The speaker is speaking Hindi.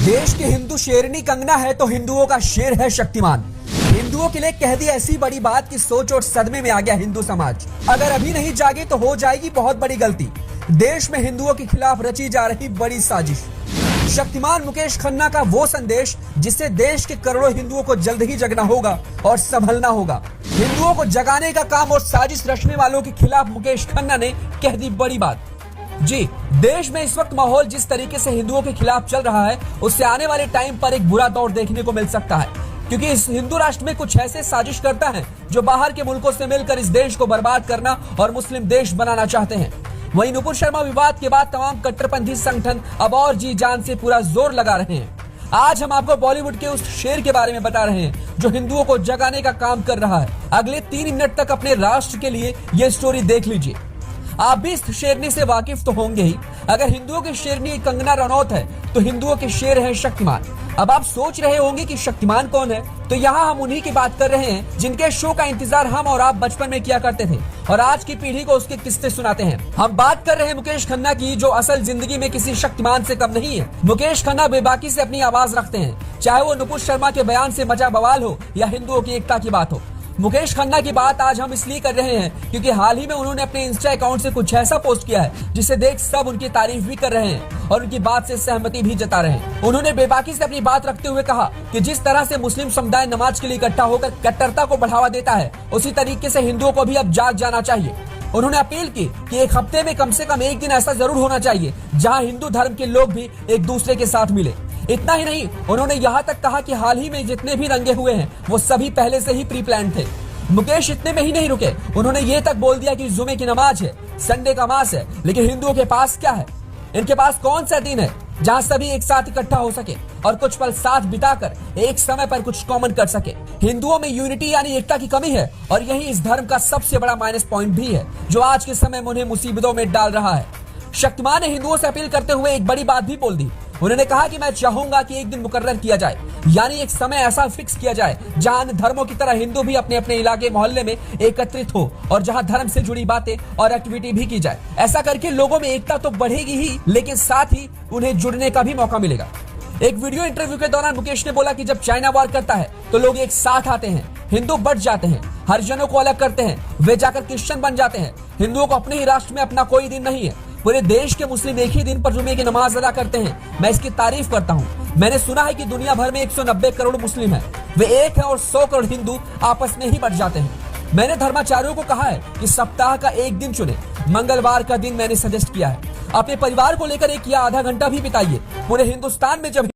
देश की हिंदू शेरनी कंगना है तो हिंदुओं का शेर है शक्तिमान। हिंदुओं के लिए कह दी ऐसी बड़ी बात कि सोच और सदमे में आ गया हिंदू समाज। अगर अभी नहीं जागे तो हो जाएगी बहुत बड़ी गलती। देश में हिंदुओं के खिलाफ रची जा रही बड़ी साजिश। शक्तिमान मुकेश खन्ना का वो संदेश जिससे देश के करोड़ों हिंदुओं को जल्द ही जगना होगा और संभलना होगा। हिंदुओं को जगाने का काम और साजिश रचने वालों के खिलाफ मुकेश खन्ना ने कह दी बड़ी बात। जी, देश में इस वक्त माहौल जिस तरीके से हिंदुओं के खिलाफ चल रहा है उससे आने वाले टाइम पर एक बुरा दौर देखने को मिल सकता है, क्योंकि इस हिंदू राष्ट्र में कुछ ऐसे साजिश करता है जो बाहर के मुल्कों से मिलकर इस देश को बर्बाद करना और मुस्लिम देश बनाना चाहते हैं। वहीं नुपुर शर्मा विवाद के बाद तमाम कट्टरपंथी संगठन अब और जी जान से पूरा जोर लगा रहे हैं। आज हम आपको बॉलीवुड के उस शेर के बारे में बता रहे हैं जो हिंदुओं को जगाने का काम कर रहा है। अगले 3 मिनट तक अपने राष्ट्र के लिए ये स्टोरी देख लीजिए। आप भी इस शेरनी से वाकिफ तो होंगे ही। अगर हिंदुओं की शेरनी कंगना रनौत है तो हिंदुओं के शेर है शक्तिमान। अब आप सोच रहे होंगे कि शक्तिमान कौन है, तो यहाँ हम उन्हीं की बात कर रहे हैं जिनके शो का इंतजार हम और आप बचपन में किया करते थे और आज की पीढ़ी को उसके किस्से सुनाते हैं। हम बात कर रहे हैं मुकेश खन्ना की, जो असल जिंदगी में किसी शक्तिमान से कम नहीं है। मुकेश खन्ना बेबाकी से अपनी आवाज रखते हैं, चाहे वो नुपुर शर्मा के बयान से मचा बवाल हो या हिंदुओं की एकता की बात हो। मुकेश खन्ना की बात आज हम इसलिए कर रहे हैं क्योंकि हाल ही में उन्होंने अपने इंस्टा अकाउंट से कुछ ऐसा पोस्ट किया है जिसे देख सब उनकी तारीफ भी कर रहे हैं और उनकी बात से सहमति भी जता रहे हैं। उन्होंने बेबाकी से अपनी बात रखते हुए कहा कि जिस तरह से मुस्लिम समुदाय नमाज के लिए इकट्ठा होकर कट्टरता को बढ़ावा देता है, उसी तरीके से हिंदुओं को भी अब जाग जाना चाहिए। उन्होंने अपील की कि एक हफ्ते में कम से कम एक दिन ऐसा जरूर होना चाहिए जहां हिंदू धर्म के लोग भी एक दूसरे के साथ मिले। इतना ही नहीं, उन्होंने यहाँ तक कहा कि हाल ही में जितने भी दंगे हुए हैं वो सभी पहले से ही प्री प्लान थे। मुकेश इतने में ही नहीं रुके, उन्होंने ये तक बोल दिया कि जुमे की नमाज है, संडे का मास है, लेकिन हिंदुओं के पास क्या है? इनके पास कौन सा दिन है जहां सभी एक साथ इकट्ठा हो सके और कुछ पल साथ बिताकर एक समय पर कुछ कॉमन कर सके? हिंदुओं में यूनिटी यानी एकता की कमी है और यही इस धर्म का सबसे बड़ा माइनस पॉइंट भी है जो आज के समय में उन्हें मुसीबतों में डाल रहा है। शक्तिमान ने हिंदुओं से अपील करते हुए एक बड़ी बात भी बोल दी। उन्होंने कहा कि मैं चाहूंगा कि एक दिन मुकर्रर किया जाए, यानी एक समय ऐसा फिक्स किया जाए जहां अन्य धर्मों की तरह हिंदू भी अपने अपने इलाके मोहल्ले में एकत्रित हो और जहां धर्म से जुड़ी बातें और एक्टिविटी भी की जाए। ऐसा करके लोगों में एकता तो बढ़ेगी ही, लेकिन साथ ही उन्हें जुड़ने का भी मौका मिलेगा। एक वीडियो इंटरव्यू के दौरान मुकेश ने बोला कि जब चाइना वार करता है तो लोग एक साथ आते हैं, हिंदू बढ़ जाते हैं, हरिजनों को अलग करते हैं, वे जाकर क्रिश्चियन बन जाते हैं। हिंदुओं को अपने ही राष्ट्र में अपना कोई दिन नहीं है। पूरे देश के मुस्लिम एक ही दिन पर जुमे की नमाज अदा करते हैं। मैं इसकी तारीफ करता हूँ। मैंने सुना है कि दुनिया भर में 190 करोड़ मुस्लिम हैं, वे एक हैं और 100 करोड़ हिंदू आपस में ही बट जाते हैं। मैंने धर्माचार्यों को कहा है कि सप्ताह का एक दिन चुने। मंगलवार का दिन मैंने सजेस्ट किया है। अपने परिवार को लेकर 1 या आधा घंटा भी बिताइए। पूरे हिंदुस्तान में जब